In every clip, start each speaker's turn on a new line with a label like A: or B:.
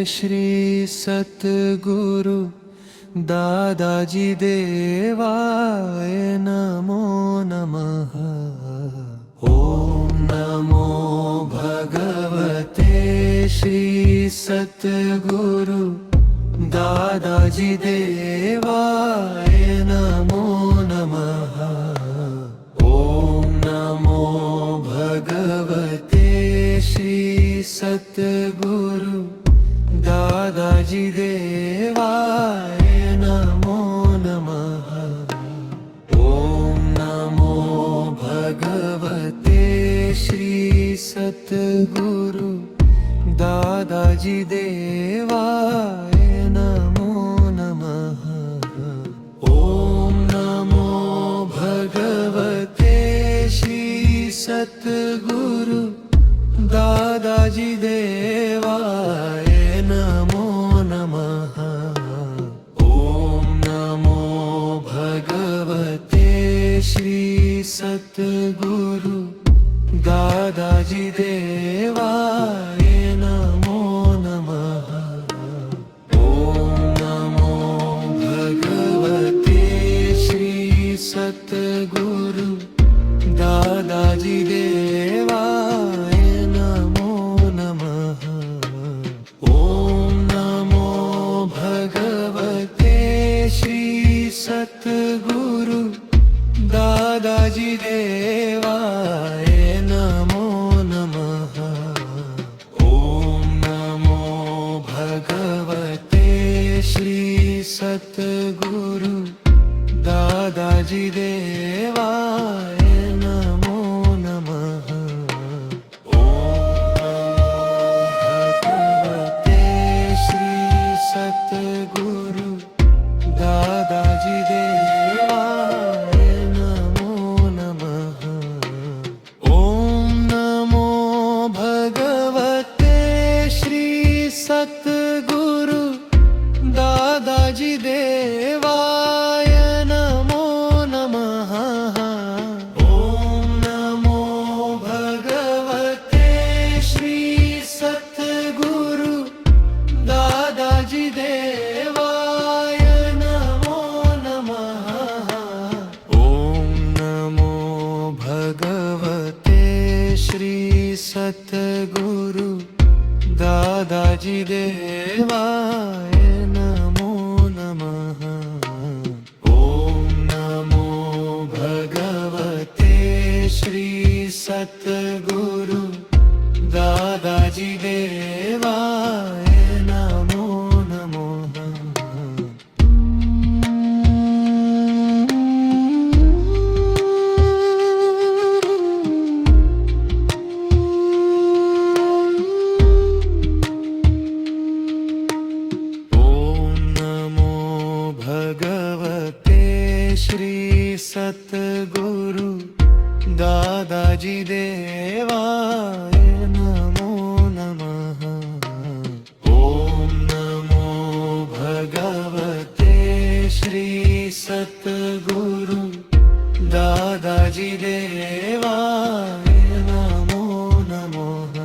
A: श्री सतगुरु दादाजी देवाय नमो नमः। ओम नमो भगवते श्री सतगुरु दादाजी देवाय नमो नमः। ओम नमो भगवते श्री सतगुरु दादाजी देवाय नमो नमः। ओम नमो भगवते श्री सतगुरु दादाजी देवाय नमो नमः। ओम नमो भगवते श्री सतगुरु दादाजी देवाय नमो नमः। ओम नमो भगवते श्री सतगुरु दादाजी देवाय नमो नमः। ओम नमो भगवते श्री सतगुरु दादाजी देवाय नमो नमः। ओम नमो भगवते श्री सतगुरु दादाजी देवाय नमो नमः। ओम नमो भगवते श्री सतगुरु दादाजी देवाय नमो नमः। ओम नमो भगवते श्री सतगुरु दादाजी देवाय नमो नमः। ओम नमो भगवते श्री सतगुरु दादाजी देवाय नमो नमः। ओम नमो भगवते श्री सतगुरु दादाजी देवाय नमो नमः। ओम नमो भगवते श्री सतगुरु दादाजी देवाय नमो नमः। ओम नमो भगवते श्री सतगुरु दादाजी देवाय नमो नमः। ओम नमो भगवते श्री सतगुरु दादाजी देवाय नमो नमः।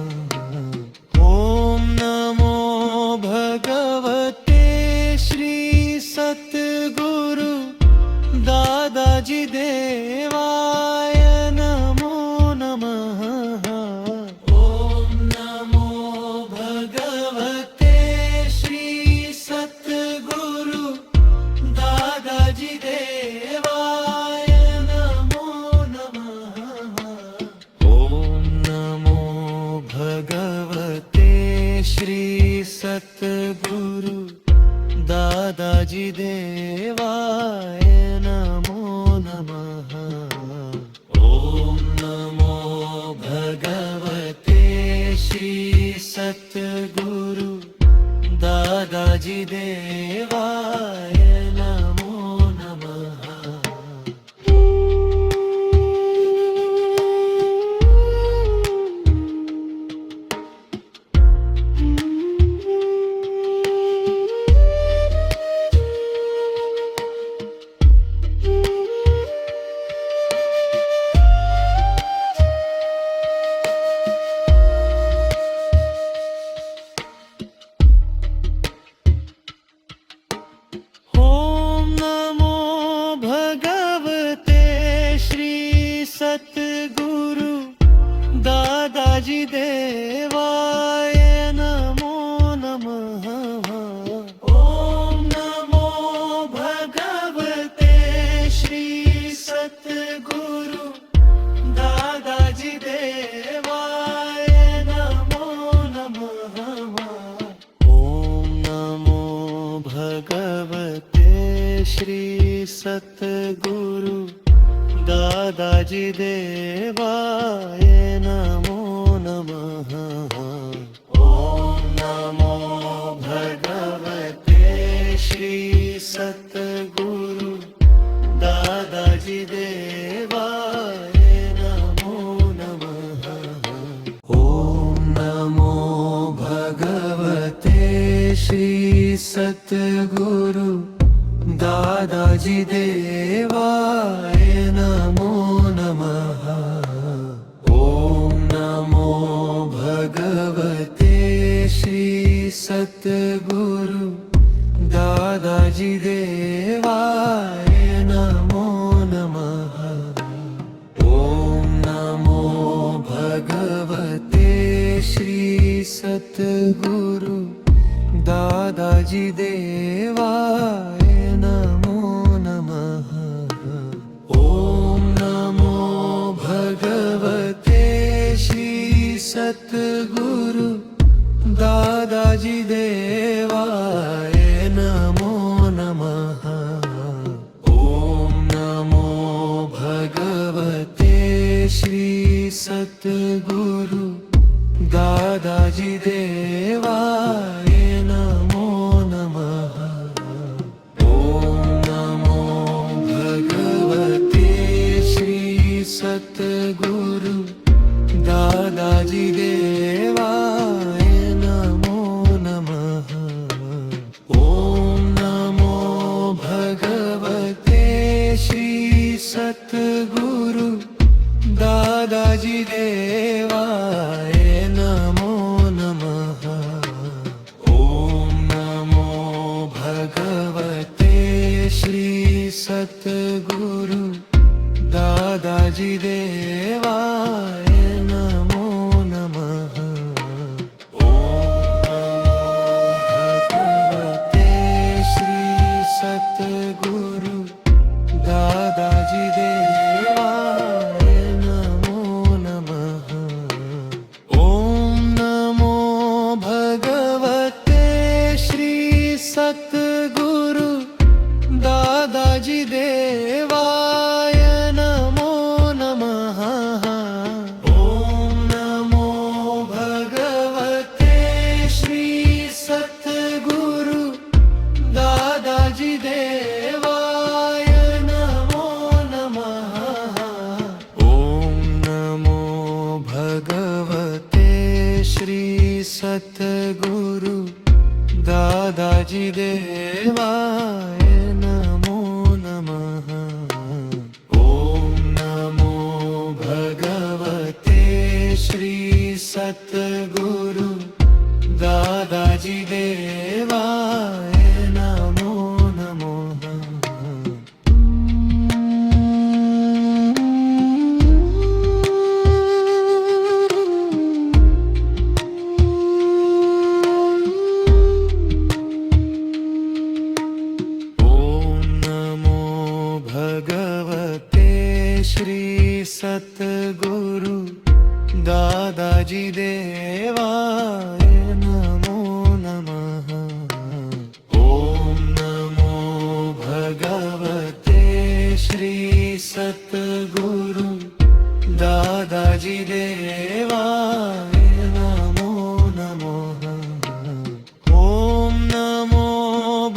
A: ओम नमो भगवते श्री सतगुरु दादाजी देवाय नमो नमः। ओम नमो भगवते श्री सतगुरु दादाजी देवाय नमो नमः। ओम नमो भगवते श्री सतगुरु दादाजी देवाय नमो नमः। ओम नमो भगवते श्री सतगुरु दादाजी देवाय नमो नमः। सतगुरु दादाजी देवाय नमो नमः। ओम नमो भगवते श्री सतगुरु दादाजी देवाय नमो नमः। ओम नमो भगवते श्री सतगुरु दादाजी देवाय नमो नमः। ओम नमो भगवते श्री सतगुरु दादाजी देवाय नमो नमः। ओम नमो भगवते श्री सतगुरु दादाजी देवाय नमो नमः। ओम नमो भगवते श्री सतगुरु दादाजी देवाय नमो नमः। ओम नमो भगवते श्री सतगुरु दादाजी देवाय नमो नमः। ओम नमो भगवते श्री सतगुरु दादाजी देवाय नमो नमः। ओम नमो भगवते श्री सतगुरु दादाजी देवाय नमो नमः। ओम नमो भगवते श्री सतगुरु दादाजी देवाय नमो नमः। ओम नमो भगवते श्री सतगुरु दादाजी देवाय नमो नमः। ओम नमो भगवते श्री सतगुरु दादाजी देवाय नमो नमः। ओम नमो भगवते श्री सतगुरु दादाजी देवाय नमो नमः। ओम नमो भगवते श्री सतगुरु दादाजी देवाय नमो नमः। ओम नमो भगवते श्री सतगुरु दादाजी देवाय नमो नमः। ओम नमो भगवते श्री सतगुरु दादाजी देवाय नमो नमः। ओम नमो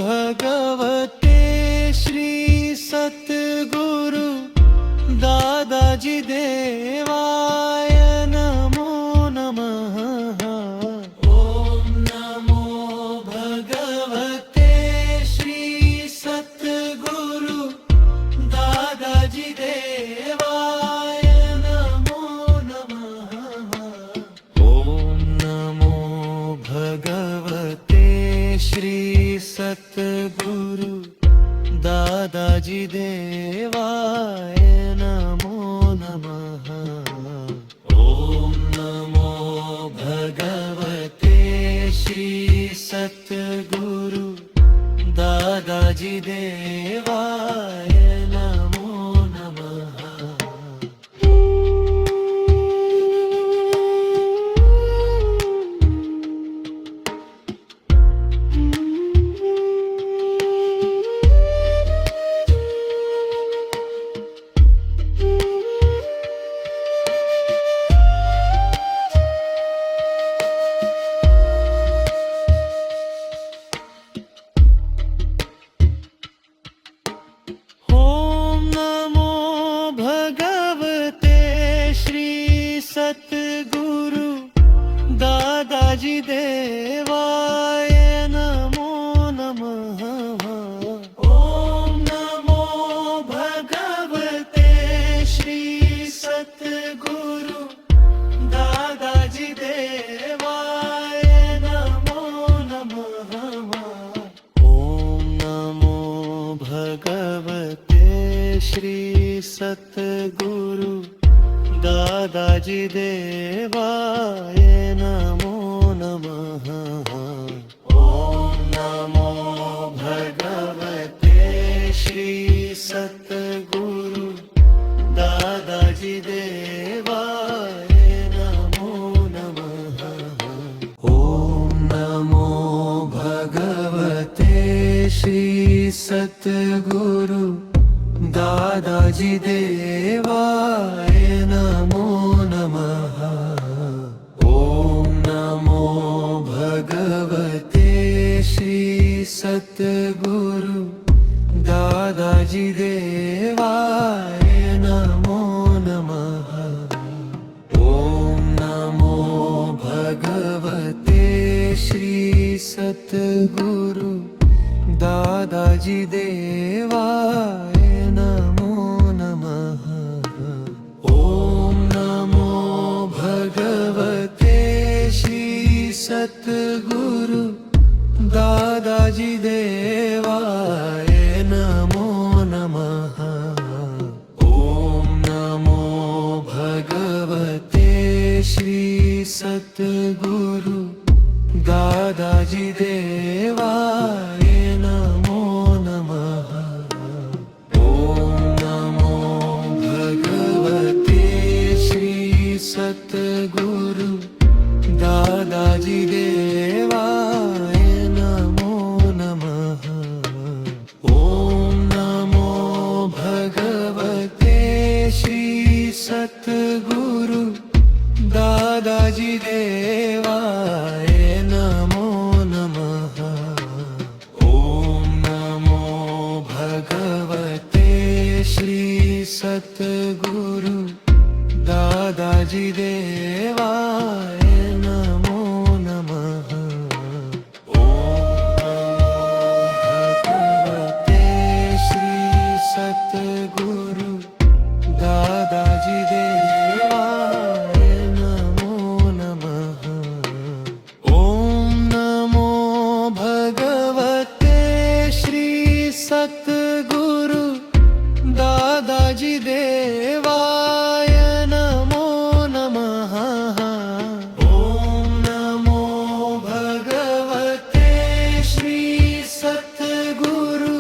A: भगवते श्री सतगुरु दादाजी देवाय नमो नमः। ओम नमो भगवते श्री सतगुरु दादाजी देवाय नमो नमः। ओम नमो भगवते श्री सतगुरु दादाजी देवाय नमो नमः। ओम नमो भगवते श्री सतगुरु दादाजी देवाय नमो नमः। ભગવતે શ્રી સતગુરુ દાદાજી દેવાય નમો નમઃ. ઓમ નમો ભગવતે શ્રી સતગુરુ દાદાજી દેવાય નમો નમઃ. ઓમ નમો ભગવતે શ્રી સતગુરુ દાદાજી દેવાય નમો નમઃ. ઓમ નમો ભગવતે શ્રી સતગુરુ દાદાજી દેવાય નમો નમઃ. ઓમ નમો ભગવતે શ્રી સતગુરુ દાદાજી દેવાય નમો નમઃ. ઓમ નમો ભગવતે શ્રી સતગુરુ દાદાજી દેવાય નમો નમઃ. ઓમ નમો ભગવતે શ્રી સતગુરુ દાદાજી દેવાય નમો નમઃ. ઓમ નમો ભગવતે શ્રી સતગુરુ દાદાજી દેવાય નમો નમઃ. ઓમ નમો ભગવતે શ્રી સતગુરુ દાદાજી દેવાય નમો નમઃ. ઓમ નમો ભગવતે શ્રી સતગુરુ દાદાજી દેવાય નમો નમઃ. ઓમ નમો ભગવતે શ્રી સતગુરુ દાદાજી દેવાય નમો નમઃ. ઓમ નમો ભગવતે શ્રી સતગુરુ દાદાજી દેવાય નમો નમઃ. ઓમ નમો ભગવતે શ્રી સતગુરુ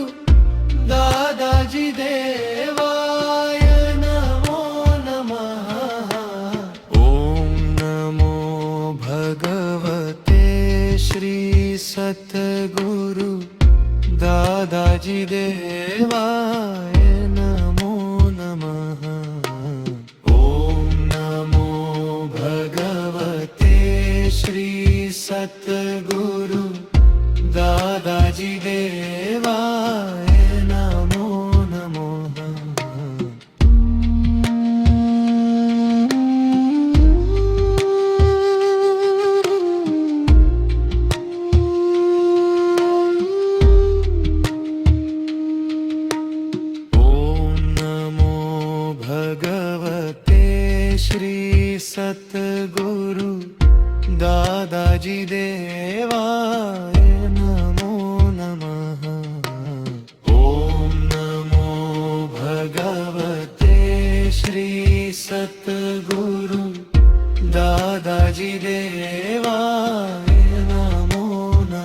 A: દાદાજી દેવાય નમો નમઃ. ઓમ નમો ભગવતે શ્રી સતગુરુ દાદાજી દેવાય નમો નમઃ. ઓમ નમો ભગવતે શ્રી સતગુરુ દાદાજી દેવાય નમો નમઃ. ઓમ નમો ભગવતે શ્રી સતગુરુ દાદાજી દેવાય નમો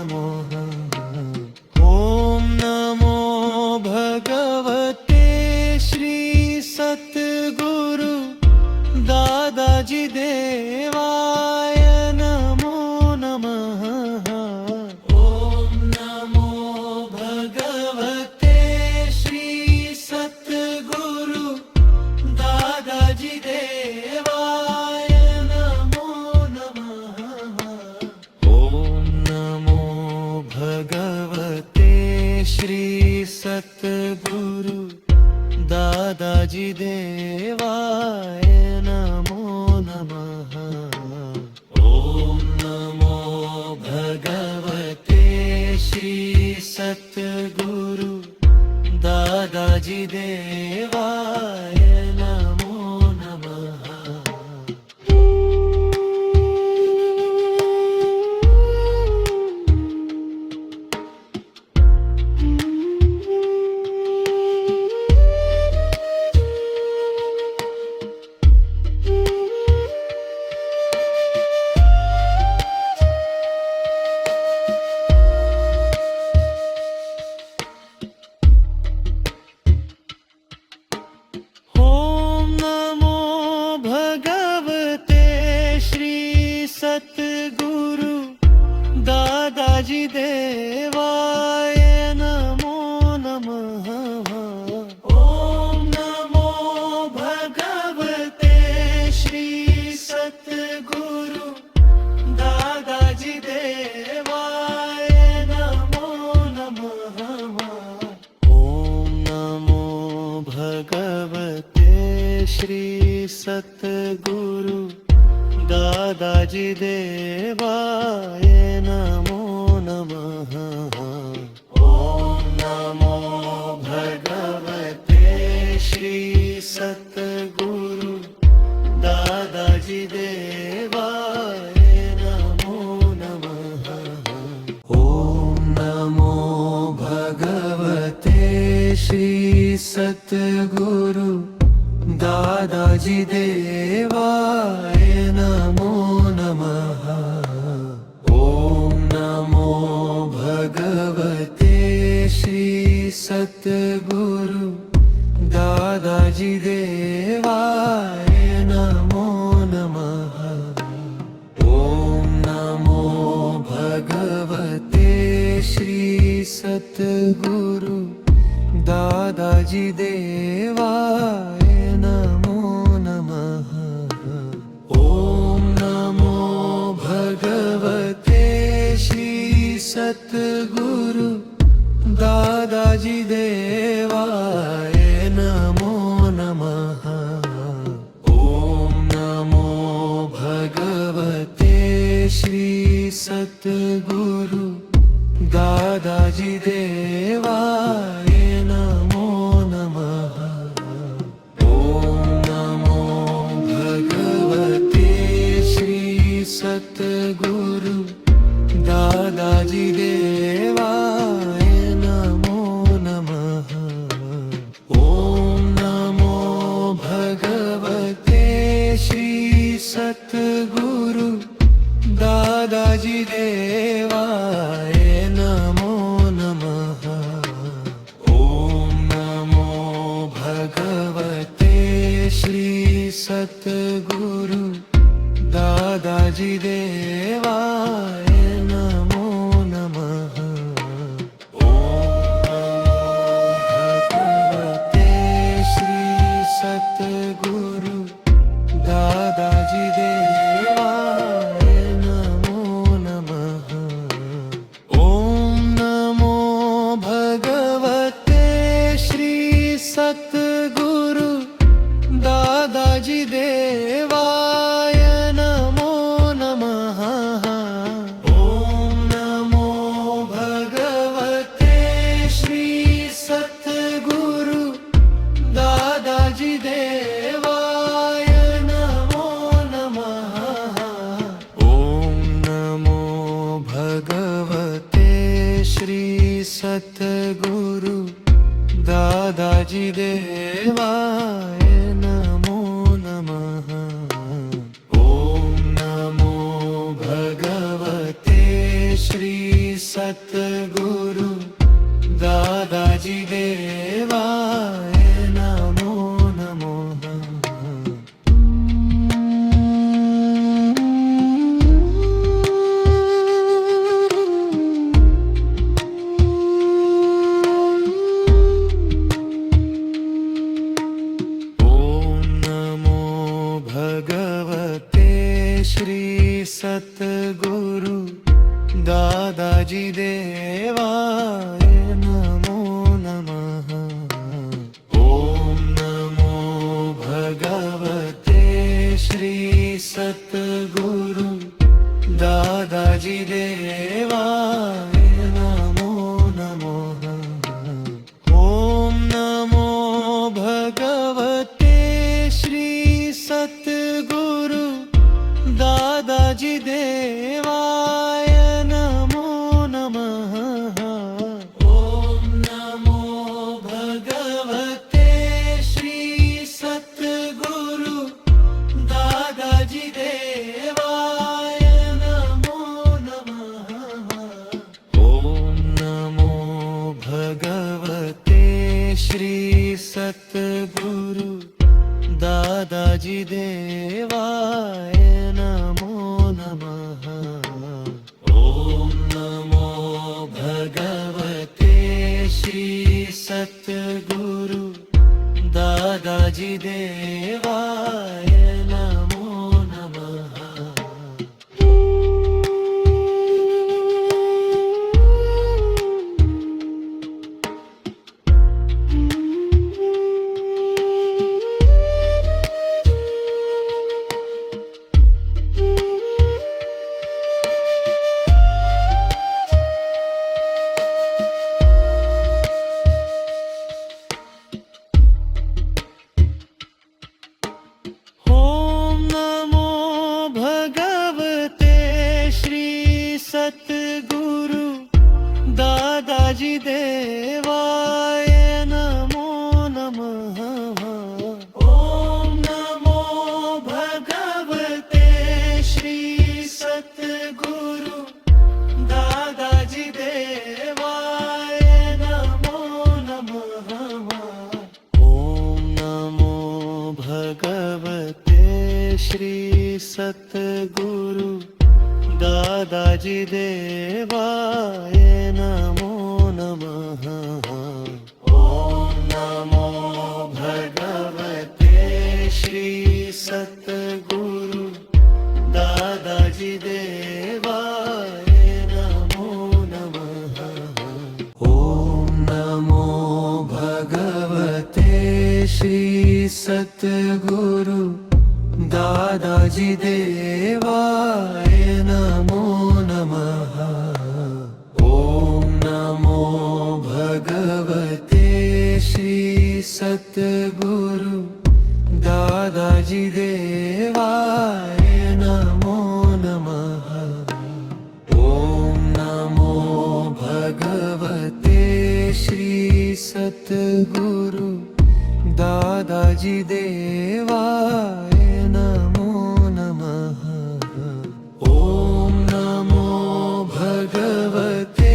A: નમઃ. ઓમ નમો ભગવતે શ્રી સતગુરુ દાદાજી દેવાય નમો નમઃ. ઓમ નમો ભગવતે શ્રી સતગુરુ દાદાજી દેવાય નમો નમઃ. ઓમ નમો ભગવતે શ્રી સતગુરુ દાદાજી દેવાય નમો નમઃ. ઓમ નમો ભગવતે શ્રી સતગુરુ દાદાજી દેવાય નમો નમઃ. भगवते श्री सतगुरु दादाजी देवाय नमो नमः। ओम नमो भगवते श्री सतगुरु दादाजी देवाय नमो नमः। ओम नमो भगवते श्री सतगुरु दादाजी देवाय नमो नमः। ओम नमो भगवते श्री सतगुरु दादाजी देवाय नमो नमः। ओम नमो भगवते श्री सतगुरु दादाजी देवाय नमो नमः। ओम नमो भगवते श्री सतगुरु दादाजी देवाय नमो नमः। ओम नमो भगवते श्री सतगुरु दादाजी देवाय नमो नमः। ओम नमो भगवते श्री सतगुरु दादाजी देवाय नमो नमः। ओम नमो भगवते श्री सतगुरु दादाजी देवाय नमो नमः। ओम नमो भगवते श्री सतगुरु दादाजी देवाय नमो नमः। ओम नमो भगवते श्री सतगुरु दादाजी देवाय नमो नमः। ओम नमो भगवते श्री सतगुरु दादाजी देवाय नमो नमः। ओम नमो भगवते श्री सतगुरु दादाजी देवाय नमो नमः। ओम नमो भगवते श्री सतगुरु दादाजी देवाय नमो नमः। ओम नमो भगवते श्री सतगुरु दादाजी देवाय नमो नमः। ओम नमो भगवते श्री सतगुरु दादाजी देवाय नमो नमः। ओम नमो भगवते श्री सतगुरु दादाजी देवाय नमो नमः। ओम नमो भगवते श्री सतगुरु दादाजी देवाय नमो नमः। ओम नमो भगवते श्री सतगुरु दादाजी देवाय नमो नमः। ओम नमो भगवते श्री सतगुरु दादाजी देवाय नमो नमः। સતગુરુ દાદાજી દેવાય નમો નમઃ. ઓમ નમો ભગવતે શ્રી સતગુરુ દાદાજી દેવાય નમો નમઃ. ઓમ નમો ભગવતે શ્રી સતગુરુ દાદાજી દેવાય નમો નમઃ. ઓમ નમો ભગવતે શ્રી સતગુરુ દાદાજી દેવાય નમો નમઃ. ઓમ નમો ભગવતે શ્રી સતગુરુ દાદાજી દેવાય નમો નમઃ. ઓમ નમો ભગવતે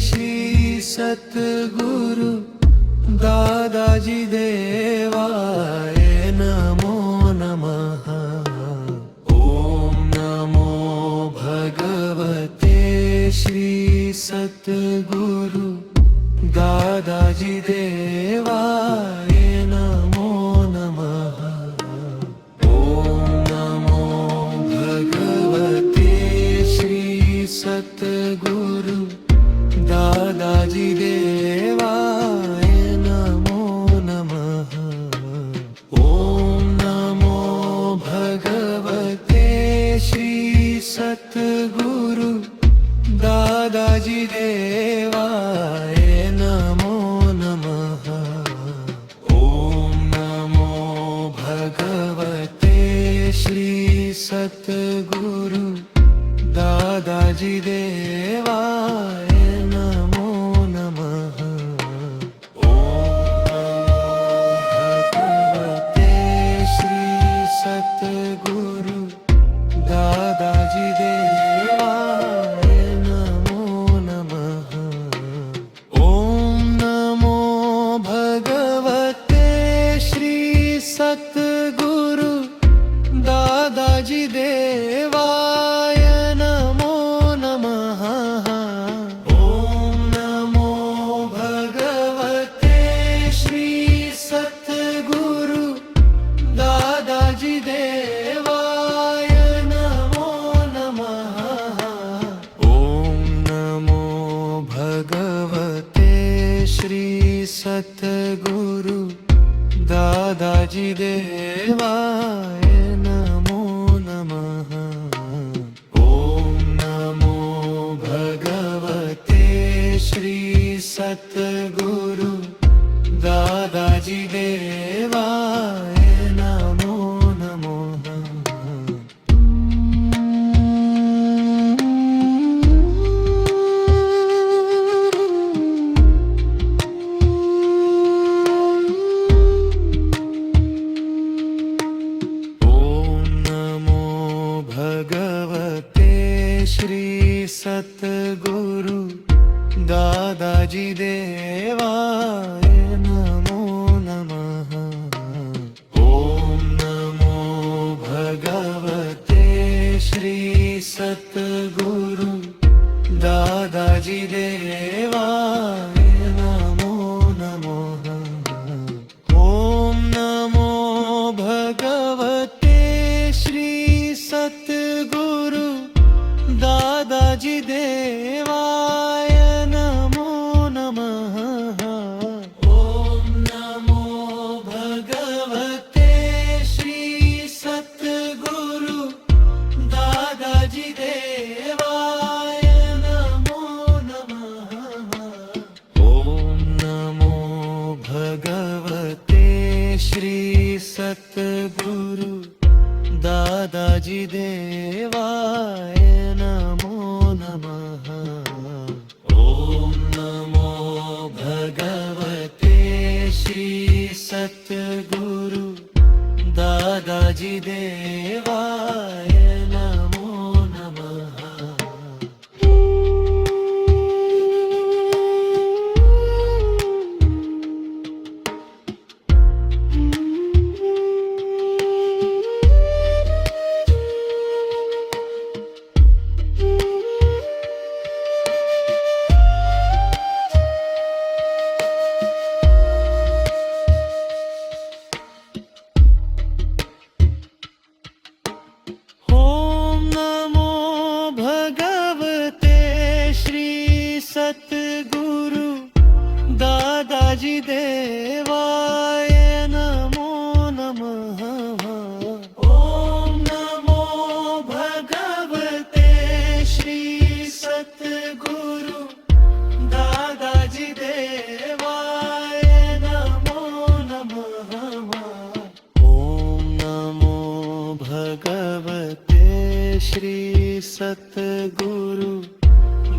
A: શ્રી સતગુરુ દાદાજી દેવાય નમો નમઃ. ઓમ નમો ભગવતે શ્રી સતગુરુ દાદાજી દેવાય નમો નમઃ. ઓમ નમો ભગવતે શ્રી સતગુરુ દાદાજી દેવાય નમો નમઃ. ઓમ નમો ભગવતે શ્રી સતગુરુ દાદાજી દેવાય નમો નમઃ. ઓમ નમો ભગવતે શ્રી સતગુરુ દાદાજી દેવાય નમો નમઃ. ભગવતે શ્રી સતગુરુ દાદાજી દેવાય નમો નમઃ. ઓમ નમો ભગવતે શ્રી સતગુરુ દાદાજી દેવાય નમો નમઃ. ઓમ નમો ભગવતે શ્રી સતગુરુ દાદાજી દેવાય નમો નમઃ. ઓમ નમો ભગવતે શ્રી સતગુરુ દાદાજી દેવાય નમો નમઃ. ઓમ નમો ભગવતે શ્રી સતગુરુ દાદાજી દેવાય નમો નમઃ. ઓમ નમો ભગવતે શ્રી સતગુરુ દાદાજી દેવાય નમો નમઃ. ઓમ નમો ભગવતે શ્રી સતગુરુ દાદાજી દેવાય નમો નમઃ. ઓમ નમો ભગવતે શ્રી સતગુરુ દાદાજી દેવાય નમો નમઃ. ઓમ નમો ભગવતે શ્રી સતગુરુ દાદાજી દેવાય નમો નમઃ. ઓમ નમો ભગવતે શ્રી સતગુરુ દાદાજી દેવાય નમો નમઃ. ઓમ નમો ભગવતે શ્રી સતગુરુ દાદાજી દેવાય નમો નમઃ. સતગુરુ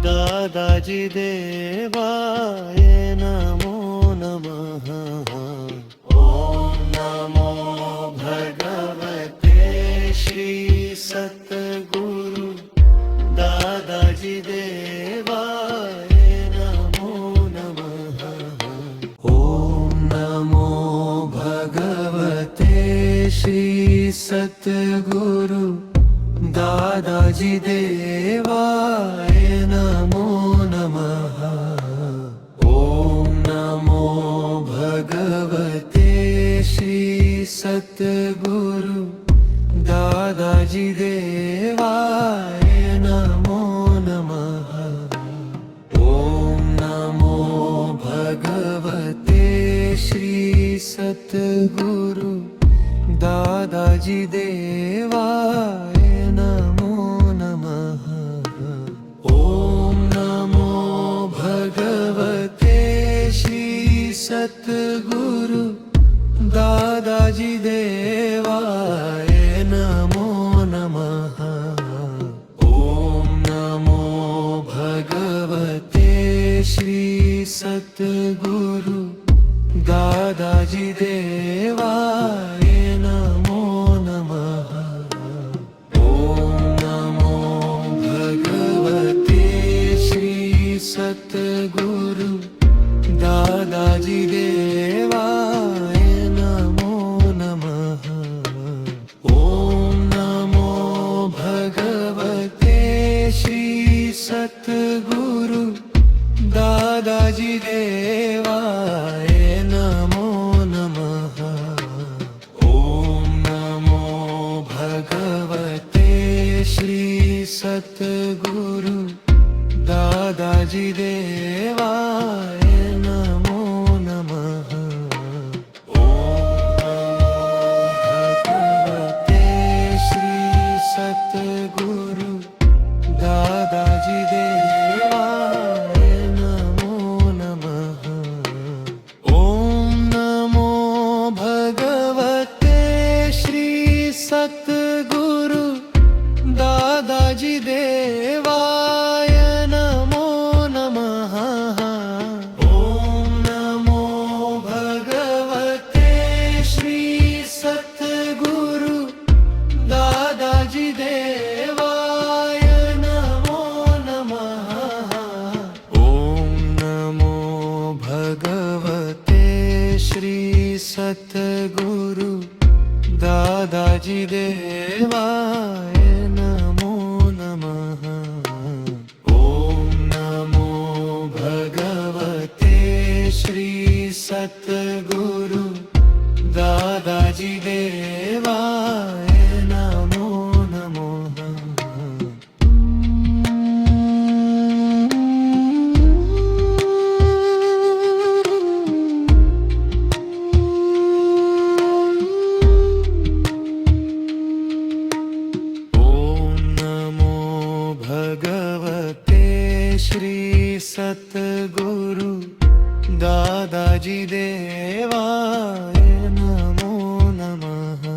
A: દાદાજી દેવાય નમો નમઃ. ઓમ નમો ભગવતે શ્રી સતગુરુ દાદાજી દેવાય નમો નમઃ. ઓમ નમો ભગવતે શ્રી સતગુરુ દાદાજી દેવાય નમો નમઃ. ઓમ નમો ભગવતે શ્રી સતગુરુ દાદાજી દેવાય નમો નમઃ. ઓમ નમો ભગવતે શ્રી સતગુરુ દાદાજી દેવાય નમો નમઃ. ઓમ નમો ભગવતે શ્રી સતગુરુ દાદાજી દેવાય નમો નમઃ. ઓમ નમો ભગવતે શ્રી સતગુરુ દાદાજી દેવાય નમો નમઃ. ઓમ નમો ભગવતે શ્રી સતગુરુ દાદાજી દેવાય નમો નમઃ. ઓમ નમો ભગવતે શ્રી સતગુરુ દાદાજી દેવાય નમો નમઃ. ઓમ નમો ભગવતે શ્રી સતગુરુ દાદાજી દેવાય નમો નમઃ. ઓમ નમો ભગવતે શ્રી સતગુરુ દાદાજી દેવાય નમો નમઃ. ઓમ નમો ભગવતે શ્રી સતગુરુ દાદાજી દેવાય નમો નમઃ. ઓમ નમો ભગવતે શ્રી સતગુરુ દાદાજી દેવાય નમો નમઃ. ઓમ નમો ભગવતે શ્રી સતગુરુ દાદાજી દેવાય નમો નમઃ. ઓમ નમો ભગવતે શ્રી સતગુરુ દાદાજી દેવાય નમો નમઃ.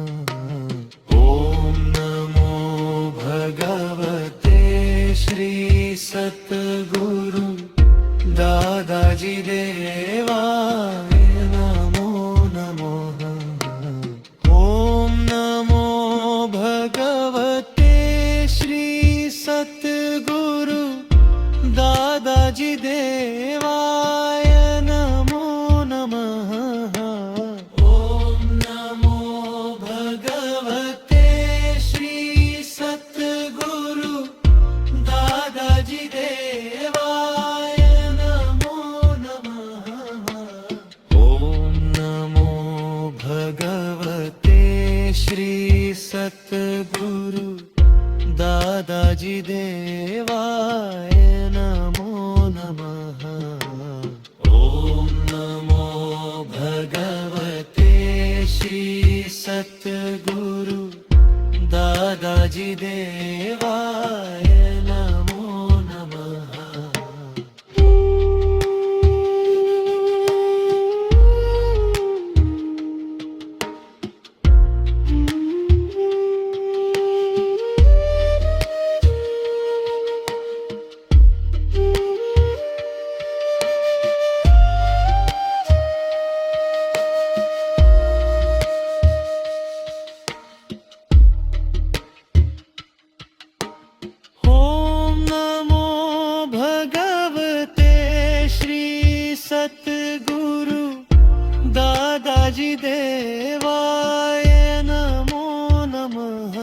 A: દાદાજી દેવાય નમો નમઃ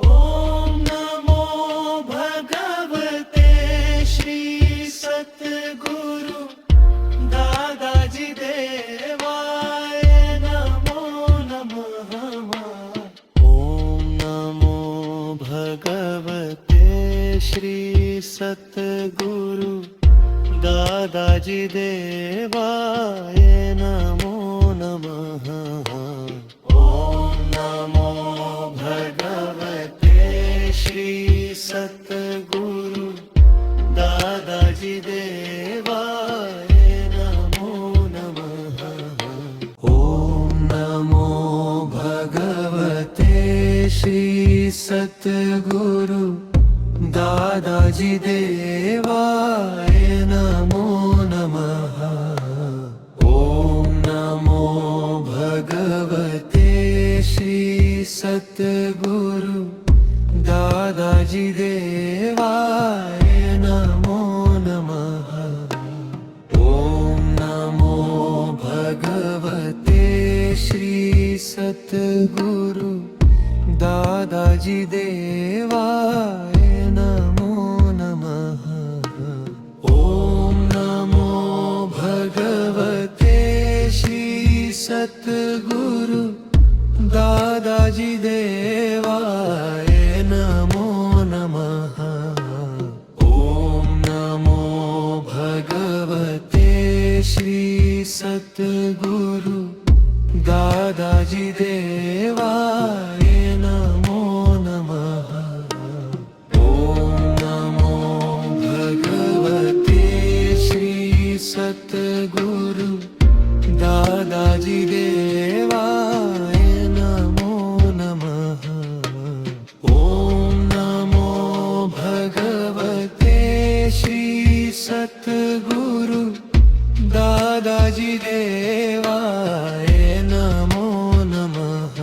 A: ઓમ નમો ભગવતે શ્રી સતગુરુ દાદાજી દેવાય નમો નમઃ ઓમ નમો ભગવતે શ્રી સતગુરુ દાદાજી દેવાય નમો નમઃ ઓમ નમો ભગવતે શ્રી સતગુરુ દાદાજી દેવાય નમો નમઃ ઓમ નમો ભગવતે શ્રી સતગુરુ દાદાજી દેવાય નમો નમઃ ઓમ નમો ભગવતે શ્રી સતગુરુ દાદાજી દેવાય નમો નમઃ ઓમ નમો ભગવતે શ્રી સતગુરુ દાદાજી દેવાય નમો નમઃ ઓમ નમો ભગવતે શ્રી સતગુરુ દાદાજી દેવાય નમો નમઃ ઓમ નમો ભગવતે શ્રી સતગુરુ દાદાજી દેવાય નમો નમઃ ઓમ નમો ભગવતે શ્રી સતગુરુ દાદાજી દેવાય નમો નમઃ ઓમ નમો ભગવતે શ્રી સતગુરુ દાદાજી દેવાય નમો નમઃ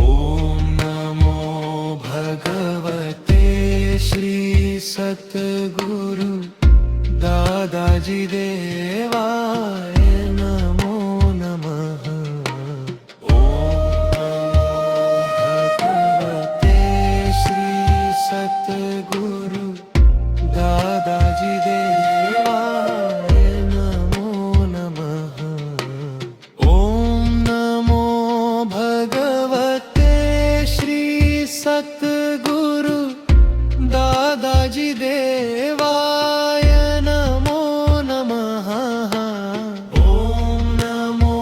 A: ઓમ નમો ભગવતે શ્રી સતગુરુ દાદાજી દેવાય નમો નમઃ ઓમ નમો ભગવતે શ્રી સતગુરુ દાદાજી દેવાય નમો નમઃ ઓમ નમો ભગવતે શ્રી સતગુરુ દાદાજી દેવાય નમો નમઃ ઓમ નમો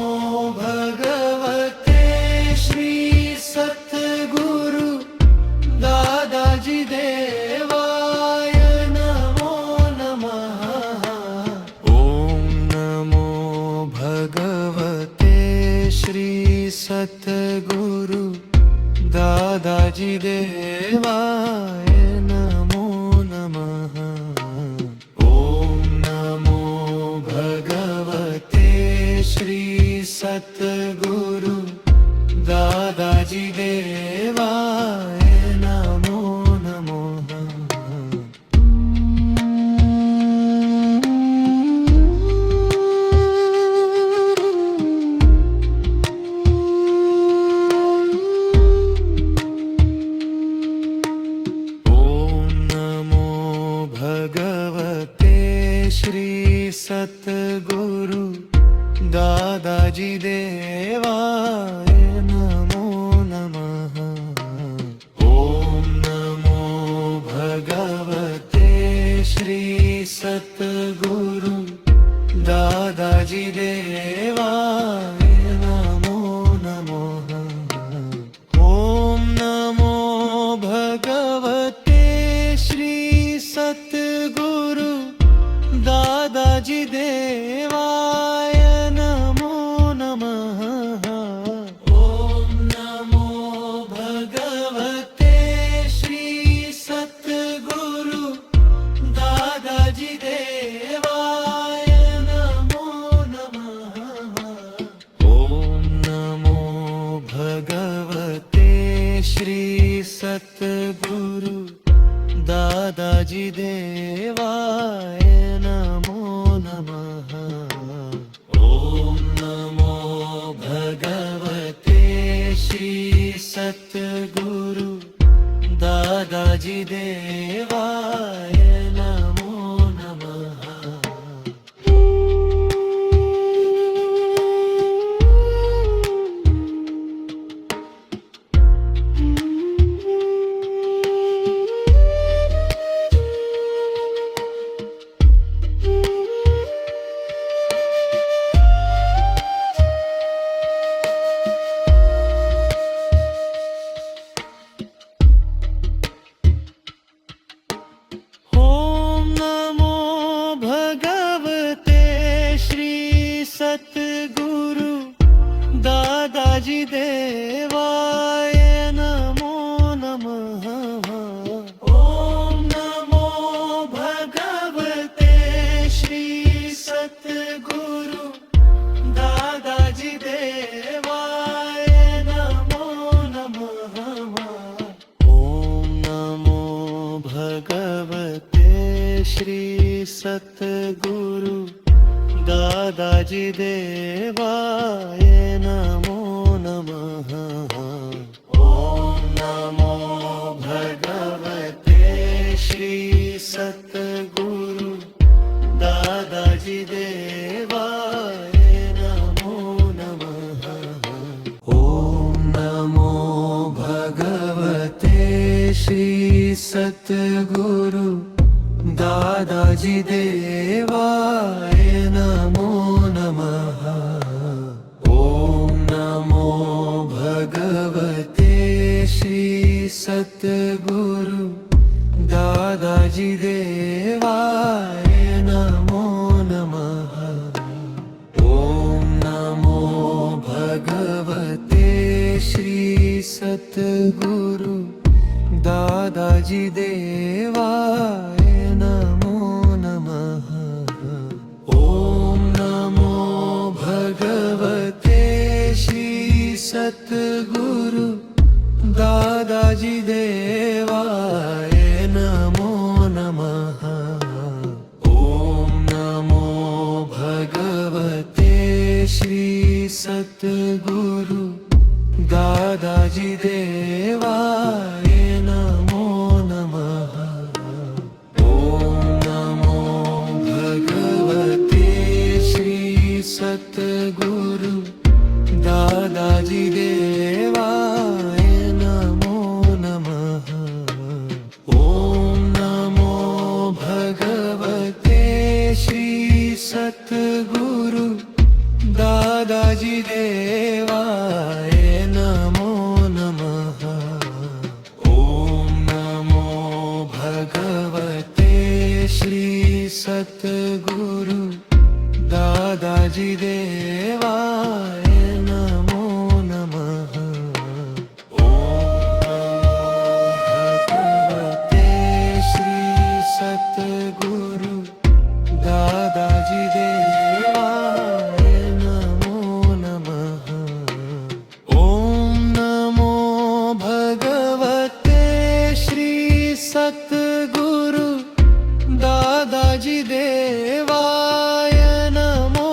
A: ભગવતે શ્રી સતગુરુ દાદાજી દેવાય નમો નમઃ ઓમ નમો ભગવતે શ્રી સતગુરુ દાદાજી દેવાય નમો નમઃ ઓમ નમો ભગવતે શ્રી સતગુરુ દાદાજી દેવાય નમો નમઃ ઓમ નમો ભગવતે શ્રી સતગુરુ દાદાજી દેવાય નમો નમઃ ઓમ નમો ભગવતે શ્રી સતગુરુ દાદાજી દેવાય નમો નમઃ સતગુરુ દાદાજી દેવાય નમો નમઃ. સતગુરુ દાદાજી દેવાય નમો નમઃ. ઓમ નમો ભગવતે શ્રી સતગુરુ દાદાજી દેવાય નમો નમઃ. ઓમ નમો ભગવતે શ્રી સતગુરુ દાદાજી દેવાય નમો નમઃ. ઓમ નમો ભગવતે શ્રી સતગુરુ દાદાજી દેવાય નમો નમઃ. ઓમ નમો ભગવતે શ્રી સતગુરુ દાદાજી દેવાય નમો નમઃ. ઓમ નમો ભગવતે શ્રી સતગુરુ દાદાજી દેવાય નમો નમઃ. ઓમ નમો ભગવતે શ્રી સતગુરુ દાદાજી દેવાય નમો નમઃ. ઓમ નમો ભગવતે શ્રી સતગુરુ દાદાજી દેવાય નમો નમઃ. ઓમ નમો ભગવતે શ્રી સતગુરુ દાદાજી દેવાય નમો નમઃ. ઓમ નમો ભગવતે શ્રી સતગુરુ દાદાજી દેવાય નમો નમઃ. ઓમ નમો ભગવતે શ્રી સતગુરુ દાદાજી દેવાય નમો નમઃ. ઓમ નમો ભગવતે શ્રી સતગુરુ દાદાજી દેવાય નમો નમઃ. ઓમ ભગવતે શ્રી સતગુરુ દાદાજી દેવાય નમો નમઃ. ઓમ નમો ભગવતે શ્રી સતગુરુ દાદાજી દેવાય નમો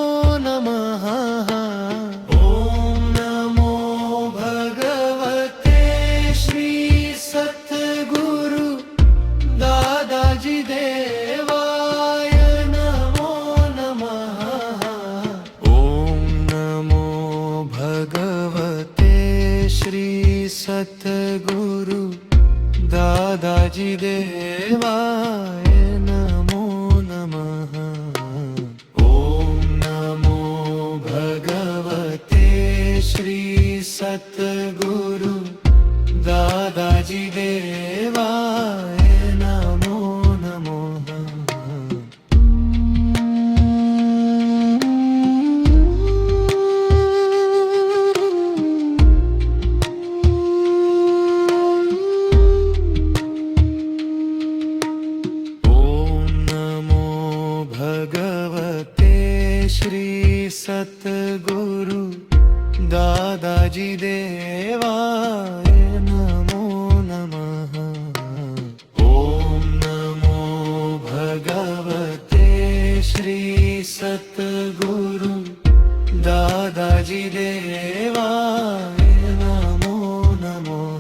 A: નમઃ. ઓમ નમો ભગવતે શ્રી સતગુરુ દાદાજી દેવાય નમો નમઃ. ઓમ નમો ભગવતે શ્રી સતગુરુ દાદાજી દેવાય નમો નમઃ. ઓમ નમો ભગવતે શ્રી સતગુરુ દાદાજી દેવાય નમો નમઃ. ભગવતે શ્રી સતગુરુ દાદાજી દેવાય નમો નમઃ. ઓમ નમો ભગવતે શ્રી સતગુરુ દાદાજી દેવાય નમો નમઃ.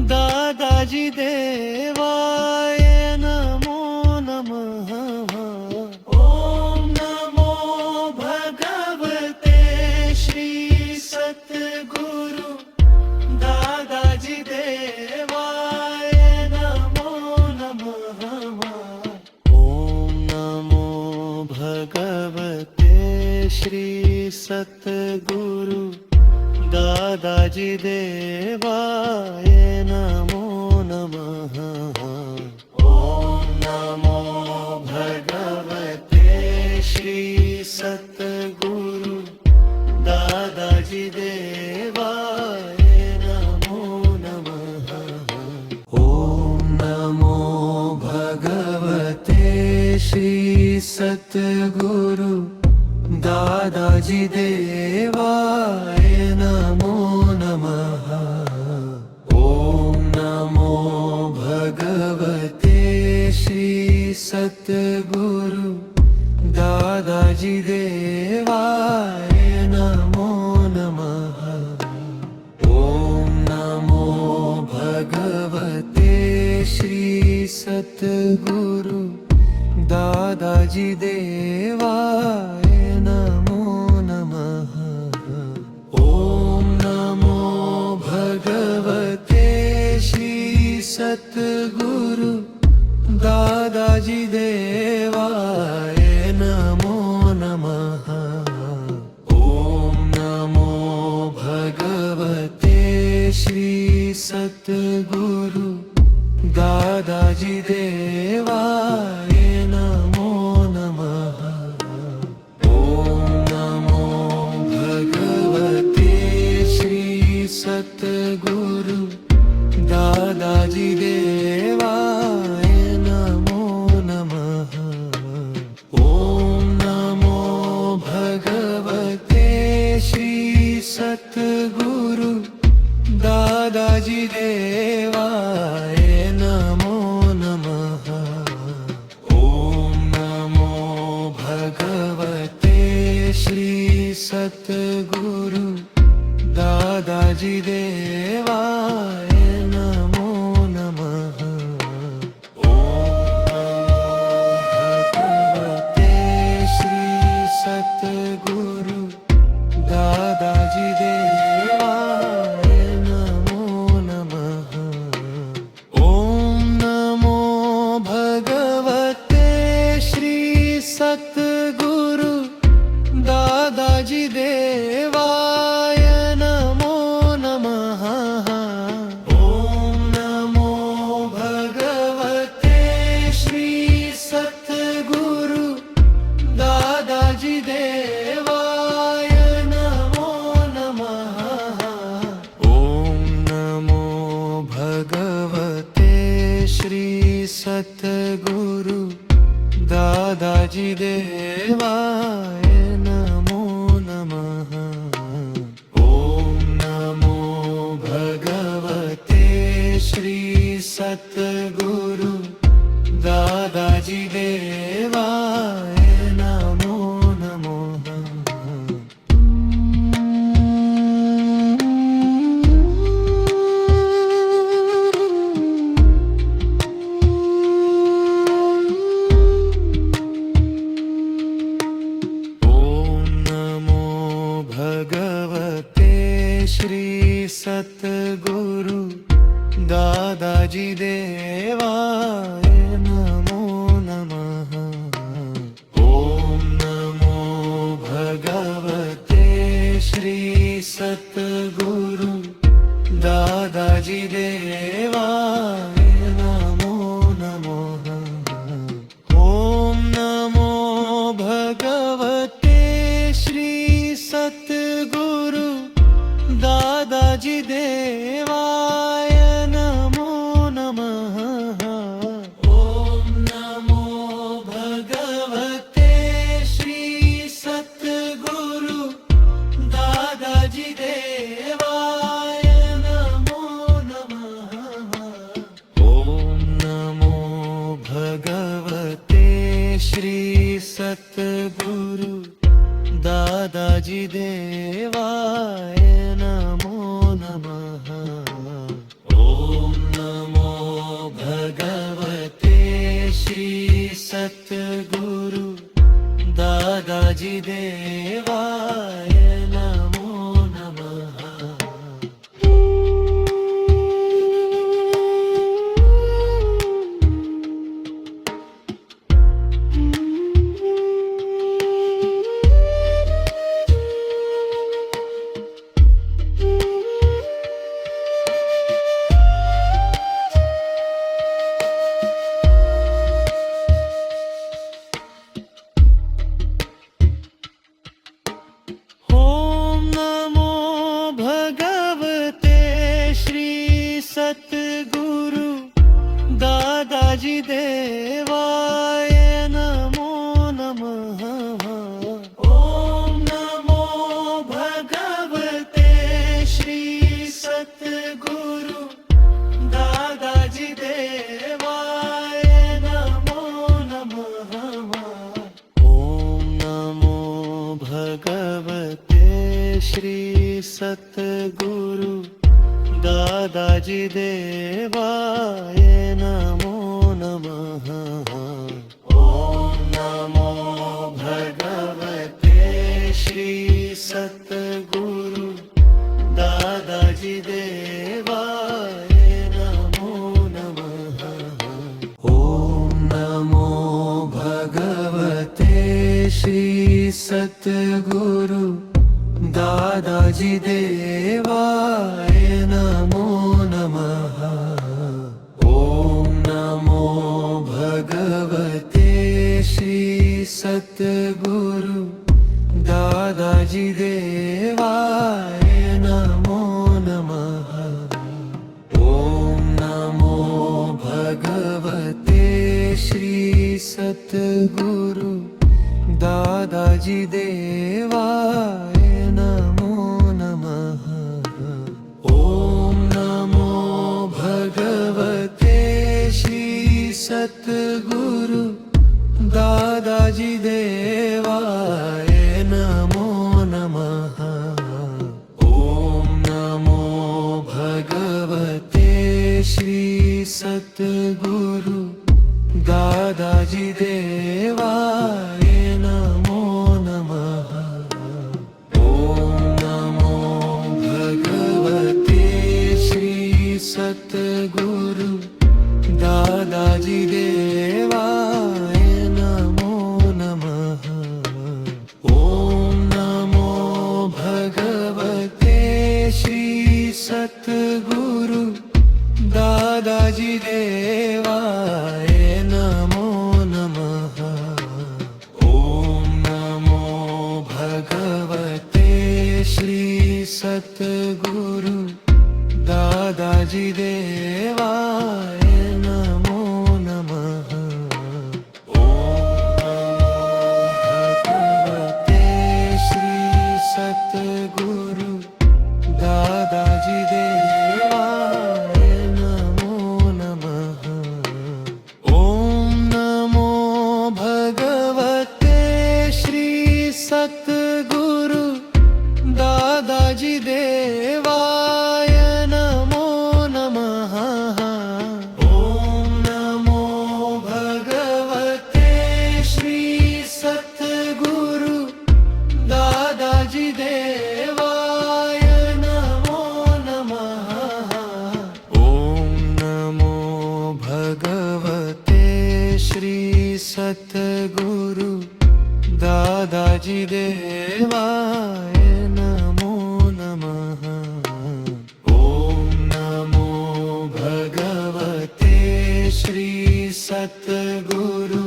A: दादाजी देवाय नमो नमः। ॐ नमो भगवते श्री सद्गुरु दादाजी देवाय नमो नमः। ॐ नमो भगवते श्री सद्गुरु दादाजी देवाय नमो नमः। ॐ नमो भगवते श्री सद्गुरु दादाजी देवाय नमो नमः। ॐ नमो भगवते श्री सद्गुरु दादाजी देवाय नमो नमः। ॐ नमो भगवते श्री सद्गुरु दादाजी देवाय नमो नमः। ॐ नमो भगवते श्री सद्गुरु दादाजी देवाय नमो नमः। ॐ नमो भगवते श्री सद्गुरु दादाजी देवाय नमो नमः। ॐ नमो भगवते श्री सद्गुरु दादाजी देवाय नमो नमः। ॐ नमो भगवते श्री सद्गुरु दादाजी देवाय नमो नमः। ॐ नमो भगवते श्री सद्गुरु दादाजी देवाय नमो नमः। ॐ नमो भगवते श्री सद्गुरु दादाजी देवाय नमो नमः। ॐ भगवते श्री सद्गुरु दादाजी देवाय नमो नमः। ॐ नमो भगवते श्री सद्गुरु दादाजी देवाय नमो नमः। ॐ नमो भगवते श्री सद्गुरु दादाजी देवाय नमो नमः। ॐ नमो भगवते श्री सद्गुरु दादाजी देवाय नमो नमः। ॐ नमो भगवते श्री सद्गुरु दादाजी देवाय नमो नमः। भगवते श्री सद्गुरु दादाजी देवाय नमो नमः। ॐ नमो भगवते श्री सद्गुरु दादाजी देवाय नमो नमः। ॐ नमो भगवते श्री सद्गुरु दादाजी देवाय नमो नमः। ॐ नमो भगवते श्री सद्गुरु दादाजी देवाय नमो नमः। સતગુરુ દાદાજી દેવાય નમો નમઃ. ઓમ નમો ભગવતે શ્રી સતગુરુ દાદાજી દેવાય નમો નમઃ. ઓમ નમો ભગવતે શ્રી સતગુરુ દાદાજી દેવાય નમો નમઃ. ઓમ નમો ભગવતે શ્રી સતગુરુ દાદાજી દેવાય નમો નમઃ. ઓમ નમો ભગવતે શ્રી સતગુરુ દાદાજી દેવાય નમો નમઃ. ઓમ નમો ભગવતે શ્રી સતગુરુ દાદાજી દેવાય નમો નમઃ. ઓમ નમો ભગવતે શ્રી સતગુરુ દાદાજી દેવાય નમો નમઃ. ઓમ નમો ભગવતે શ્રી સતગુરુ દાદાજી દેવાય નમો નમઃ. ઓમ નમો ભગવતે શ્રી સતગુરુ દાદાજી દેવાય નમો નમઃ. ઓમ નમો ભગવતે શ્રી સતગુરુ દાદાજી દેવાય નમો નમઃ. ઓમ નમો ભગવતે શ્રી સતગુરુ દાદાજી દેવાય નમો નમઃ. ઓમ નમો ભગવતે શ્રી સતગુરુ દાદાજી દેવાય નમો નમઃ. ઓમ નમો ભગવતે શ્રી સતગુરુ દાદાજી દેવાય નમો નમઃ. ઓમ ભગવતે શ્રી સતગુરુ દાદાજી દેવાય નમો નમઃ. ઓમ નમો ભગવતે શ્રી સતગુરુ દાદાજી દેવાય નમો નમઃ. ઓમ નમો ભગવતે શ્રી સતગુરુ દાદાજી દેવાય નમો નમઃ. ઓમ નમો ભગવતે શ્રી સતગુરુ દાદાજી દેવાય નમો નમઃ. ઓમ નમો ભગવતે શ્રી સતગુરુ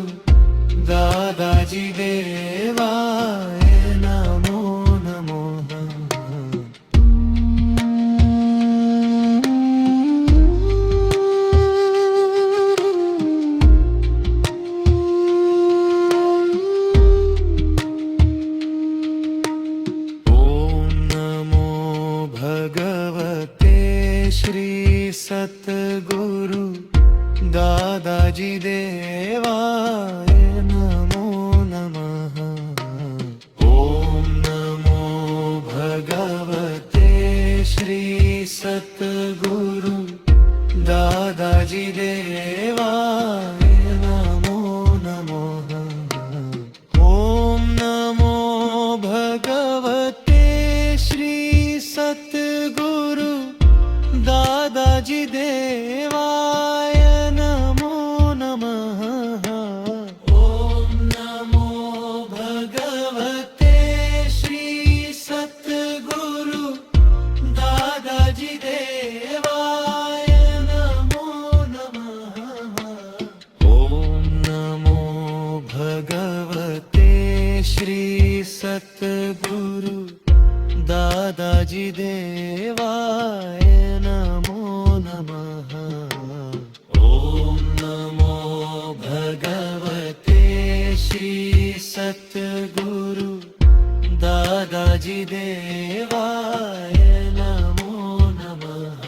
A: દાદાજી દેવાય નમો નમઃ. ભગવતે શ્રી સતગુરુ દાદાજી દેવાય નમો નમઃ. ઓમ નમો ભગવતે શ્રી સતગુરુ દાદાજી દેવાય નમો નમો. दादाजी देवाय नमो नमः। ॐ नमो भगवते श्री सद्गुरु दादाजी देवाय नमो नमः। ॐ नमो भगवते श्री सद्गुरु दादाजी देवाय नमो नमः। ॐ नमो भगवते श्री सद्गुरु दादाजी देवाय नमो नमः।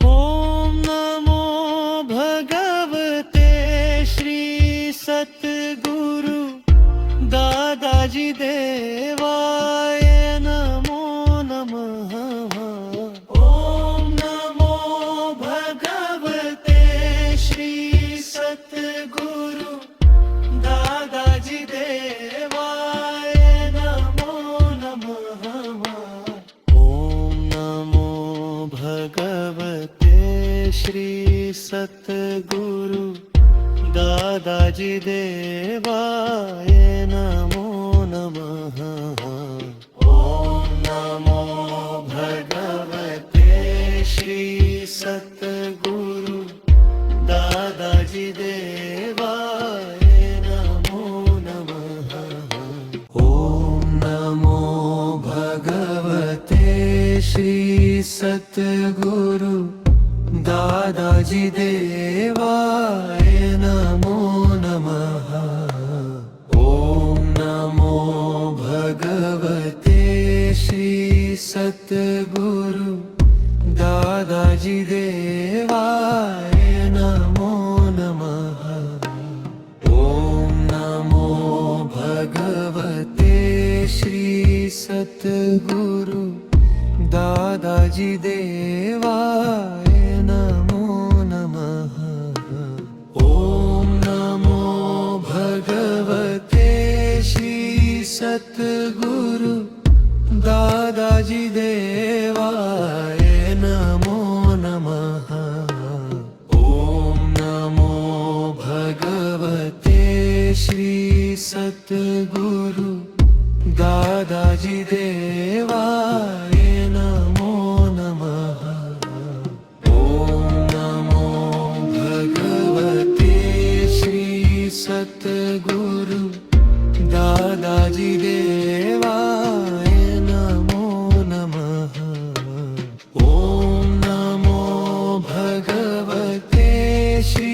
A: ॐ नमो भगवते श्री सद्गुरु दादाजी देवाय नमो नमः। ॐ नमो भगवते श्री सद्गुरु दादाजी देवाय नमो नमः। ॐ नमो भगवते श्री सद्गुरु दादाजी देवाय नमो नमः। ॐ नमो भगवते श्री सद्गुरु दादाजी देवाय नमो नमः। ॐ नमो भगवते श्री सद्गुरु दादाजी देवाय नमो नमः। ॐ नमो भगवते श्री सद्गुरु दादाजी देवाय नमो नमः। ॐ नमो भगवते श्री सद्गुरु दादाजी देवाय नमो नमः। ॐ नमो भगवते श्री सद्गुरु दादाजी देवाय नमो नमः। ॐ नमो भगवते श्री सद्गुरु दादाजी देवाय नमो नमः। ॐ नमो भगवते श्री सद्गुरु दादाजी देवाय नमो नमः। ॐ नमो भगवते श्री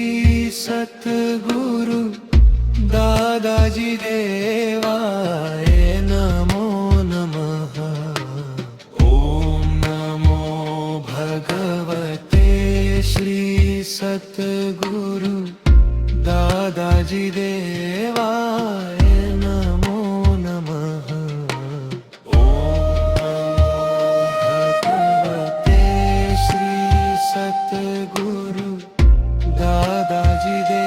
A: सद्गुरु दादाजी देवाय नमो नमः। ॐ नमो भगवते श्री सद्गुरु दादाजी देवाय नमो नमः। ॐ भगवते श्री सद्गुरु दादाजी देवाय